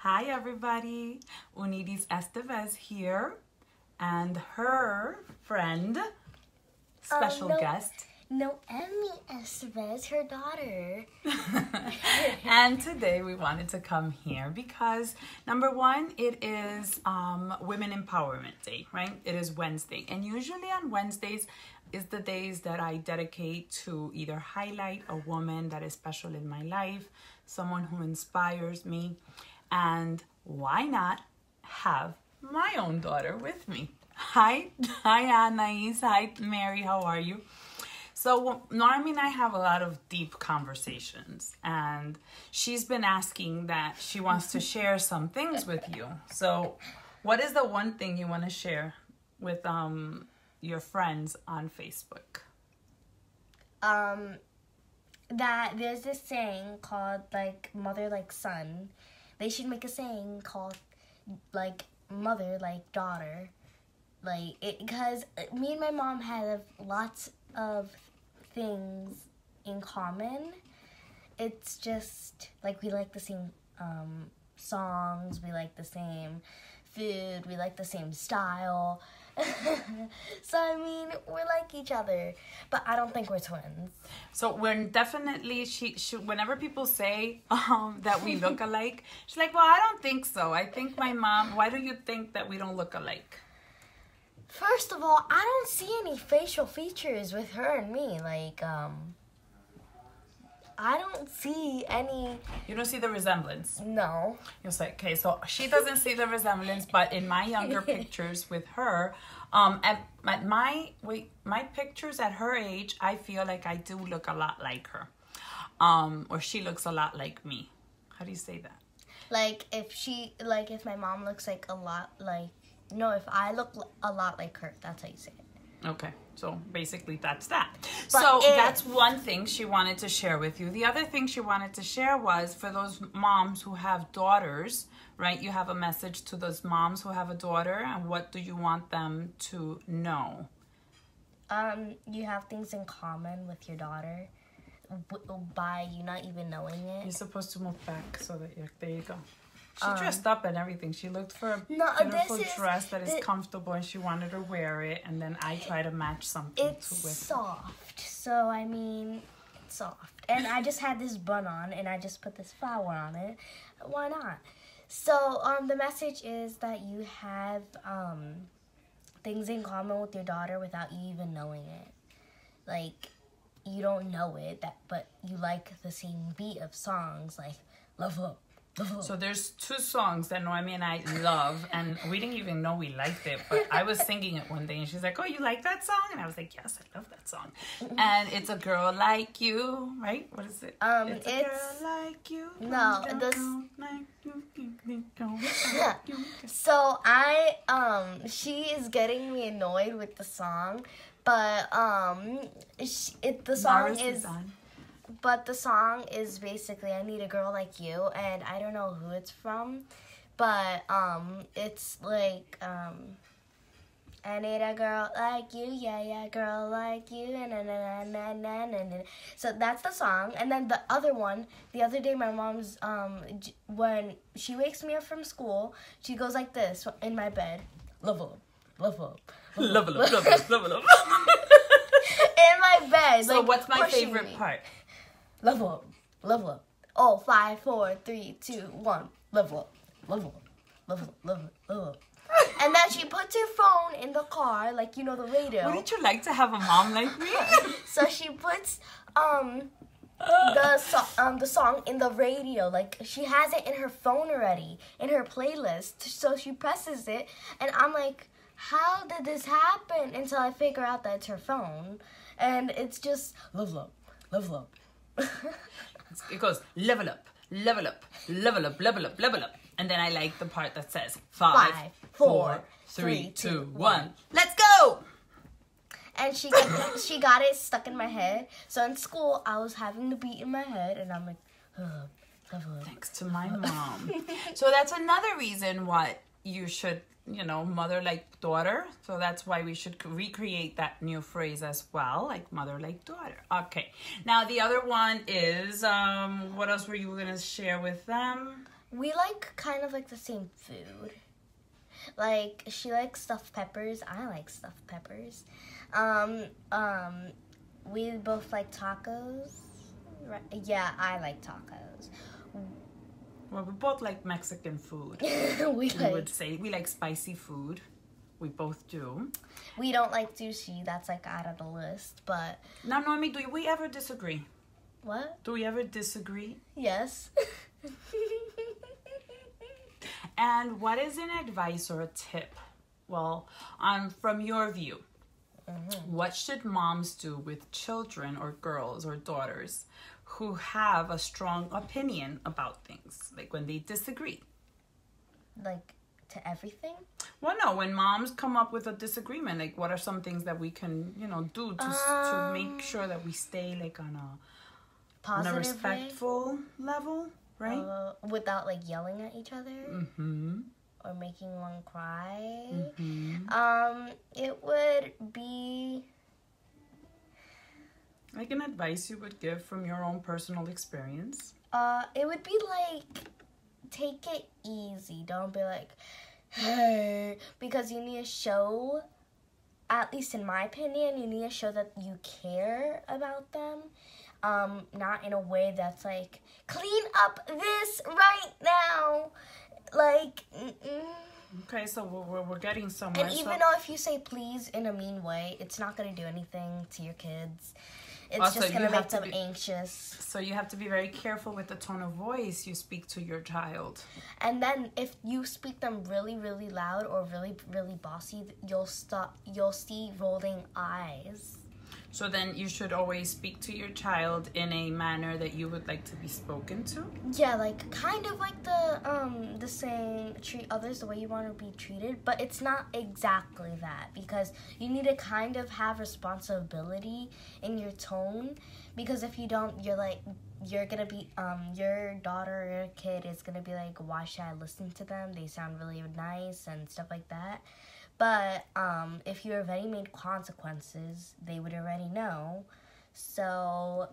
Hi everybody, Uniris Estevez here, and her friend, special guest, Noemi Estevez, her daughter. And today we wanted to come here because number one, it is Women Empowerment Day, right? It is Wednesday, and usually on Wednesdays is the days that I dedicate to either highlight a woman that is special in my life, someone who inspires me, and why not have my own daughter with me? Hi Anais. Hi Mary. How are you? So Noemi and I have a lot of deep conversations, and she's been asking that she wants to share some things with you. So what is the one thing you want to share with your friends on Facebook? That there's this saying called like mother like son. They should make a saying called like mother like daughter, like it, because me and my mom have lots of things in common. It's just like we like the same songs, we like the same food, we like the same style. So I mean, we're like each other, but I don't think we're twins. So we're definitely, she whenever people say that we look alike, she's like, well, I don't think so. I think my mom, why do you think that we don't look alike? First of all, I don't see any facial features with her and me. Like, I don't see any. You don't see the resemblance? No. You're like, okay, so she doesn't see the resemblance, but in my younger pictures with her, at my pictures at her age, I feel like I do look a lot like her, or she looks a lot like me. How do you say that? Like if my mom looks like a lot like, no, if I look a lot like her, that's how you say it. Okay, so basically that's that. But so that's one thing she wanted to share with you. The other thing she wanted to share was for those moms who have daughters, right? You have a message to those moms who have a daughter, and what do you want them to know? You have things in common with your daughter by you not even knowing it. You're supposed to move back so that there you go. She dressed up and everything. She looked for a beautiful dress that is comfortable, and she wanted to wear it. And then I try to match something it's with soft. So, I mean, it's soft. And I just had this bun on, and I just put this flower on it. Why not? So, the message is that you have things in common with your daughter without you even knowing it. Like, you don't know it, but you like the same beat of songs, like Love Up. So there's two songs that Noemi and I love, and we didn't even know we liked it, but I was singing it one day, and she's like, oh, you like that song? And I was like, yes, I love that song. And it's A Girl Like You, right? What is it? It's A Girl Like You. No, So she is getting me annoyed with the song, but the song is basically I Need a Girl Like You, and I don't know who it's from, but it's like I need a girl like you, yeah, girl like you, na na na na na na. So that's the song, and then the other one. The other day, my mom's when she wakes me up from school, she goes like this in my bed, love up, love up, love up, love up, love up. In my bed. So like, what's my favorite part? Level up, level up. Oh, 5, 4, 3, 2, 1. Level up, level up, level up, level up, level up. And then she puts her phone in the car, like, you know, the radio. Wouldn't you like to have a mom like me? So she puts the song in the radio. Like, she has it in her phone already, in her playlist. So she presses it, and I'm like, how did this happen? Until I figure out that it's her phone. And it's just, level up, level up. It goes level up, level up, level up, level up, level up, and then I like the part that says 5, 4, 3, 2, 1. Let's go! And she got it stuck in my head. So in school, I was having the beat in my head, and I'm like, thanks to my mom. So that's another reason why you should, mother like daughter. So that's why we should recreate that new phrase as well, like mother like daughter. Okay. Now the other one is, what else were you going to share with them? We like kind of like the same food. Like, she likes stuffed peppers. I like stuffed peppers. We both like tacos. Right? Yeah, I like tacos. Well, we both like Mexican food. we would say we like spicy food. We both do. We don't like sushi. That's like out of the list. But now, Noemi, do we ever disagree? What? Do we ever disagree? Yes. And what is an advice or a tip? Well, from your view, what should moms do with children or girls or daughters who have a strong opinion about things, like when they disagree? Like, to everything? Well, no, when moms come up with a disagreement, like what are some things that we can, do to make sure that we stay like on a respectful level, right? Without like yelling at each other? Mm-hmm. Or making one cry? Mm-hmm. It would be... Like an advice you would give from your own personal experience? It would be like, take it easy. Don't be like, hey, because you need to show, at least in my opinion, you need to show that you care about them. Not in a way that's like, clean up this right now. Like, Okay, so we're getting somewhere. And even though if you say please in a mean way, it's not going to do anything to your kids. It's also, just going to make them anxious. So you have to be very careful with the tone of voice you speak to your child. And then if you speak them really, really loud or really, really bossy, you'll see rolling eyes. So then you should always speak to your child in a manner that you would like to be spoken to? Yeah, like kind of like the saying, treat others the way you want to be treated, but it's not exactly that, because you need to kind of have responsibility in your tone, because if you don't, you're gonna be your daughter or your kid is gonna be like, why should I listen to them? They sound really nice and stuff like that. But if you already made consequences, they would already know. So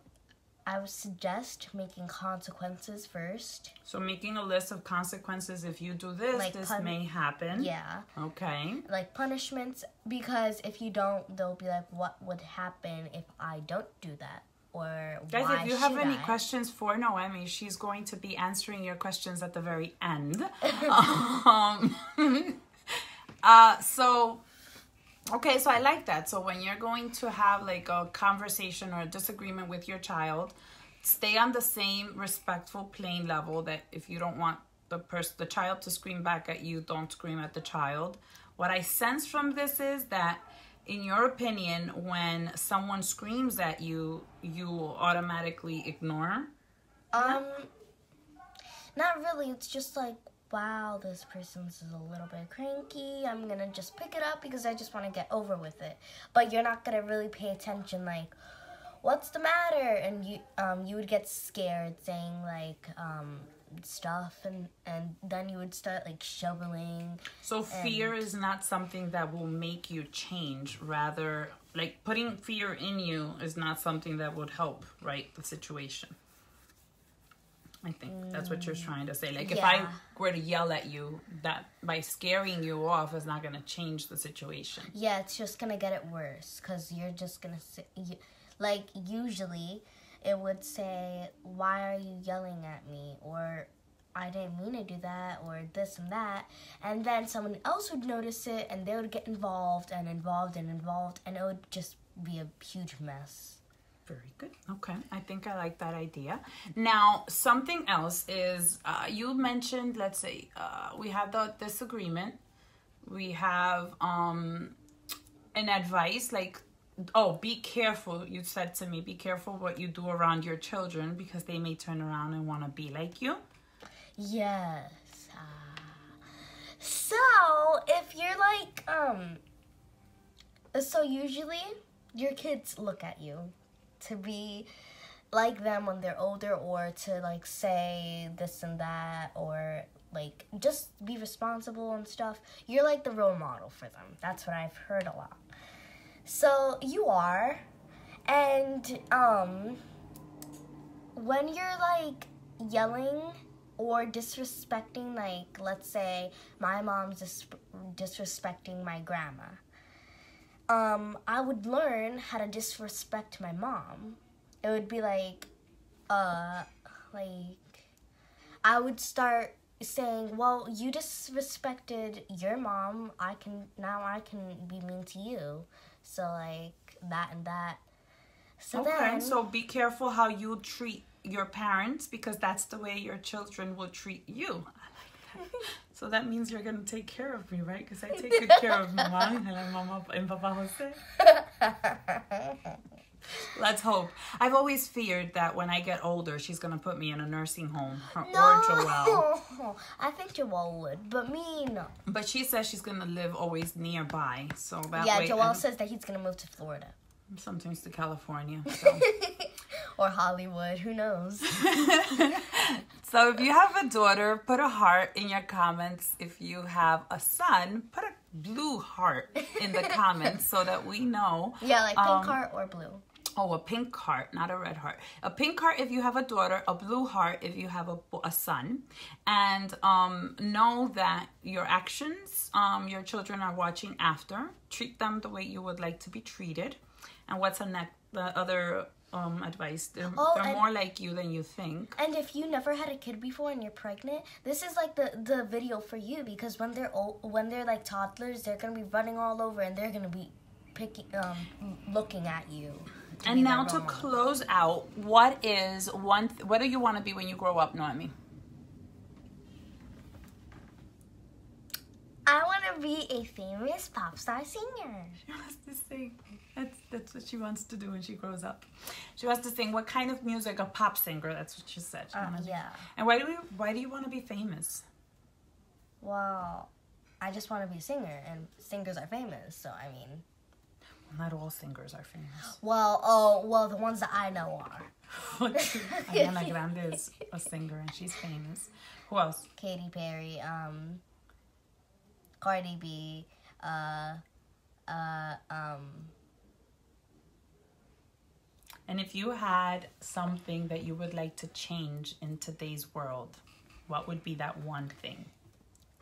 I would suggest making consequences first. So making a list of consequences. If you do this, like this may happen. Yeah. Okay. Like punishments, because if you don't, they'll be like, what would happen if I don't do that? Or guys, why if you have any I? questions for Noemi, she's going to be answering your questions at the very end. So I like that. So when you're going to have like a conversation or a disagreement with your child, stay on the same respectful plain level, that if you don't want the child to scream back at you, don't scream at the child. What I sense from this is that, in your opinion, when someone screams at you, you automatically ignore? Not really. It's just like, wow, this person's a little bit cranky. I'm going to just pick it up because I just want to get over with it. But you're not going to really pay attention, like, what's the matter? And you would get scared saying, like, stuff, and then you would start, like, shoveling. So fear is not something that will make you change. Rather, like, putting fear in you is not something that would help, right, the situation. I think that's what you're trying to say. Like, if I were to yell at you, that by scaring you off is not going to change the situation. Yeah, it's just going to get it worse, because you're just going to say, like, usually it would say, why are you yelling at me? Or, I didn't mean to do that, or this and that. And then someone else would notice it, and they would get involved, and it would just be a huge mess. Very good. Okay. I think I like that idea. Now, something else is, you mentioned, let's say, we have the disagreement. We have an advice, like, be careful. You said to me, be careful what you do around your children, because they may turn around and want to be like you. Yes. So, if you're like, so usually your kids look at you to be like them when they're older, or to like say this and that, or like just be responsible and stuff. You're like the role model for them. That's what I've heard a lot. So you are, and when you're like yelling or disrespecting, like, let's say my mom's disrespecting my grandma. I would learn how to disrespect my mom. It would be like, I would start saying, well, you disrespected your mom, I can be mean to you. So, like, that and that. So okay, then, so be careful how you treat your parents, because that's the way your children will treat you. I like that. So that means you're going to take care of me, right? Because I take good care of Mama and Papa Jose. Let's hope. I've always feared that when I get older, she's going to put me in a nursing home or Joelle. I think Joelle would, but me, no. But she says she's going to live always nearby. So that yeah, way, Joelle says that he's going to move to Florida. Sometimes to California. So. Or Hollywood, who knows? So if you have a daughter, put a heart in your comments. If you have a son, put a blue heart in the comments so that we know. Yeah, like pink heart or blue. Oh, a pink heart, not a red heart. A pink heart if you have a daughter, a blue heart if you have a son. And know that your actions, your children are watching after. Treat them the way you would like to be treated. And what's the other advice? They're more like you than you think. And if you never had a kid before and you're pregnant, this is like the video for you, because when they're like toddlers, they're gonna be running all over and they're gonna be looking at you. And now to close out, what do you want to be when you grow up, Noemi? I want to be a famous pop star singer. She wants to sing. That's what she wants to do when she grows up. She wants to sing. What kind of music? A pop singer. That's what she said. Yeah. And why do you want to be famous? Well, I just want to be a singer, and singers are famous. So I mean, not all singers are famous. Well, the ones that I know are. Ariana Grande is a singer, and she's famous. Who else? Katy Perry. Cardi B. And if you had something that you would like to change in today's world, what would be that one thing?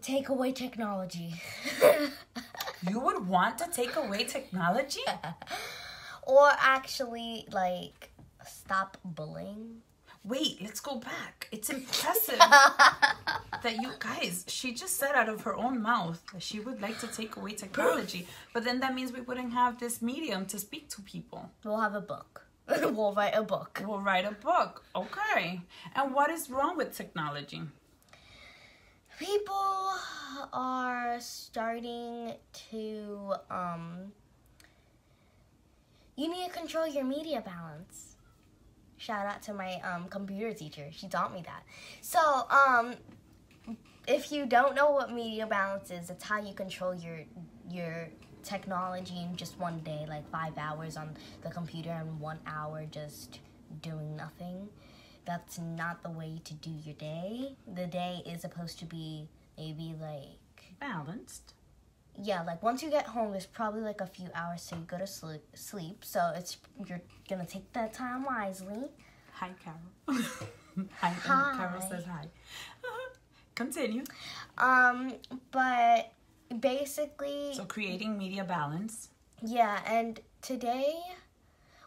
Take away technology. You would want to take away technology? Or actually, like, stop bullying. Wait, let's go back. It's impressive that you guys, she just said out of her own mouth that she would like to take away technology. But then that means we wouldn't have this medium to speak to people. We'll have a book. We'll write a book. We'll write a book. Okay. And what is wrong with technology? People are starting to, you need to control your media balance. Shout out to my computer teacher. She taught me that. So, if you don't know what media balance is, it's how you control your technology in just one day, like 5 hours on the computer and 1 hour just doing nothing. That's not the way to do your day. The day is supposed to be maybe like balanced. Yeah, like once you get home, there's probably like a few hours till you go to sleep. So you're gonna take that time wisely. Hi, Carol. Hi. Carol says hi. Continue. But basically. So creating media balance. Yeah, and today,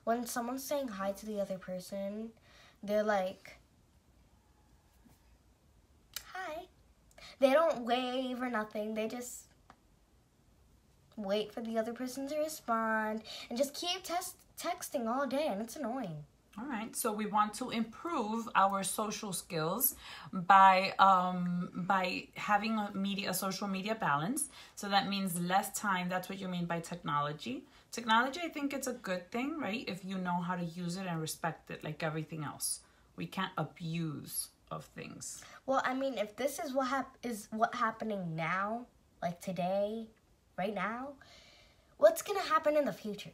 when someone's saying hi to the other person, they're like, hi. They don't wave or nothing. They just wait for the other person to respond and just keep texting all day, and it's annoying. All right, so we want to improve our social skills by having a social media balance. So that means less time. That's what you mean by technology. Technology, I think it's a good thing, right? If you know how to use it and respect it, like everything else. We can't abuse of things. Well, I mean, if this is what happening now, like today, right now, what's gonna happen in the future?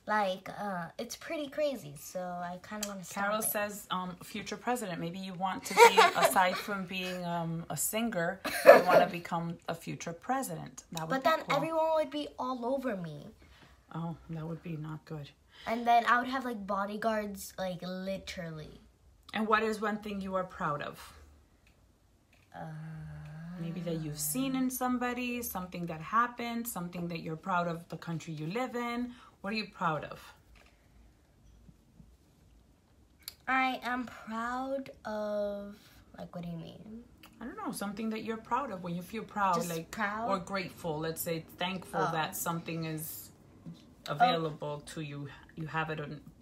Like, it's pretty crazy, so I kind of want to stop Carol it. says, future president. Maybe you want to be, aside from being a singer, you want to become a future president. That would but be then cool. everyone would be all over me. Oh, that would be not good. And then I would have, like, bodyguards, like, literally. And what is one thing you are proud of? Maybe that you've seen in somebody, something that happened, something that you're proud of the country you live in. What are you proud of? I am proud of, like, what do you mean? I don't know, something that you're proud of, when you feel proud, Just like proud? or grateful. Let's say thankful that something is available to you. You have it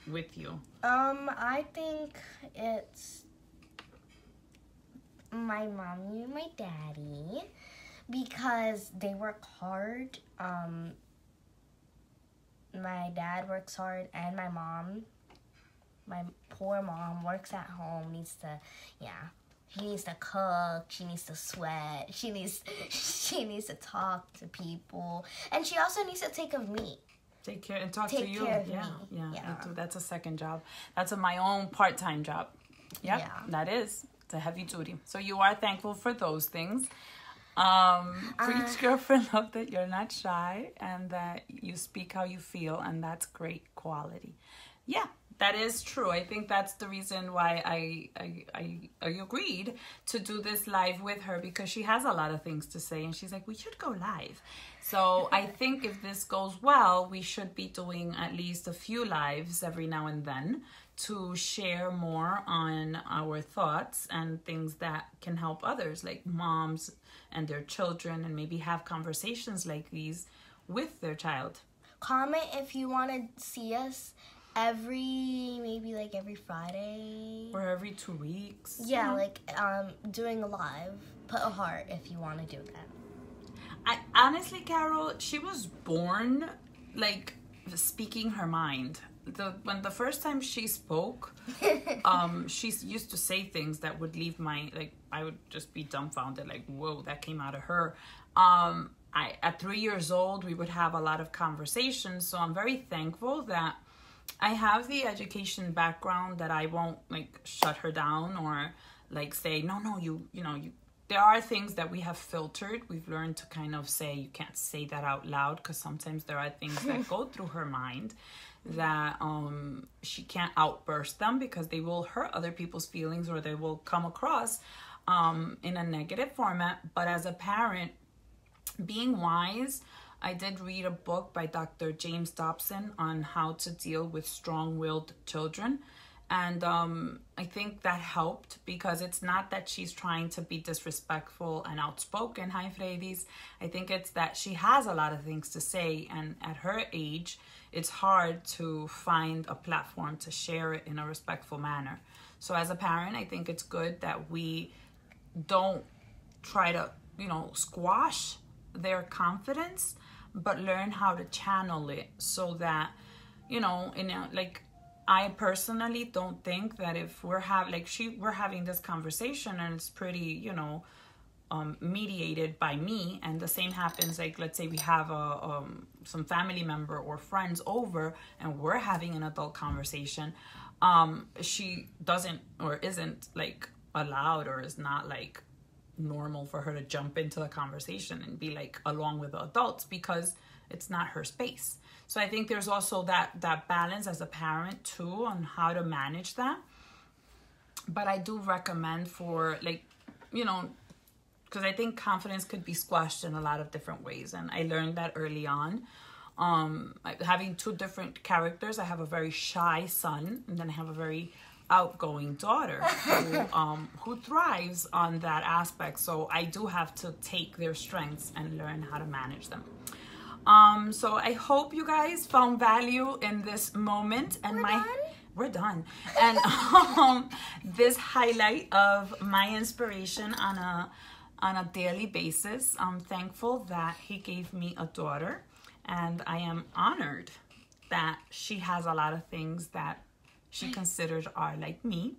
with you. I think it's my mommy and my daddy, because they work hard. My dad works hard, and my mom, my poor mom, works at home, she needs to cook, she needs to sweat, she needs to talk to people, and she also needs to take care of me. Take care and talk to you. Care of Yeah. me. That's a second job. That's my own part-time job. Yep, Yeah. that is. It's a heavy duty. So you are thankful for those things. Preach, girlfriend, love that you're not shy and that you speak how you feel, and that's great quality. Yeah, that is true. I think that's the reason why I agreed to do this live with her, because she has a lot of things to say, and she's like, we should go live. So I think if this goes well, we should be doing at least a few lives every now and then to share more on our thoughts and things that can help others, like moms and their children, and maybe have conversations like these with their child. Comment if you want to see us every Friday. Or every 2 weeks. Yeah, doing a live. Put a heart if you want to do that. I honestly, Carol, she was born like speaking her mind. When the first time she spoke, she used to say things that would leave I would just be dumbfounded, like, whoa, that came out of her. At 3 years old, we would have a lot of conversations, so I'm very thankful that I have the education background, that I won't shut her down or say, no, you there are things that we have filtered. We've learned to kind of say, you can't say that out loud, because sometimes there are things that go through her mind that she can't outburst them, because they will hurt other people's feelings, or they will come across in a negative format. But as a parent, being wise, I did read a book by Dr. James Dobson on how to deal with strong-willed children. And I think that helped, because it's not that she's trying to be disrespectful and outspoken. Hi, Freydis. I think it's that she has a lot of things to say. And at her age, it's hard to find a platform to share it in a respectful manner. So as a parent, I think it's good that we don't try to, squash their confidence, but learn how to channel it, so that, I personally don't think that if we're having this conversation and it's pretty, mediated by me, and the same happens, let's say we have some family member or friends over and we're having an adult conversation, she doesn't or isn't allowed, or is not normal for her to jump into the conversation and be along with the adults, because it's not her space. So I think there's also that balance as a parent too, on how to manage that. But I do recommend for because I think confidence could be squashed in a lot of different ways, and I learned that early on. Having two different characters, I have a very shy son, and then I have a very outgoing daughter who thrives on that aspect. So I do have to take their strengths and learn how to manage them. So I hope you guys found value in this moment, and we're done. And this highlight of my inspiration on a daily basis. I'm thankful that he gave me a daughter, and I am honored that she has a lot of things that she considers are like me,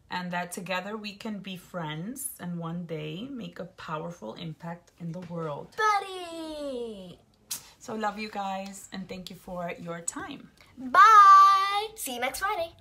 and that together we can be friends and one day make a powerful impact in the world. Buddy! So love you guys, and thank you for your time. Bye! See you next Friday.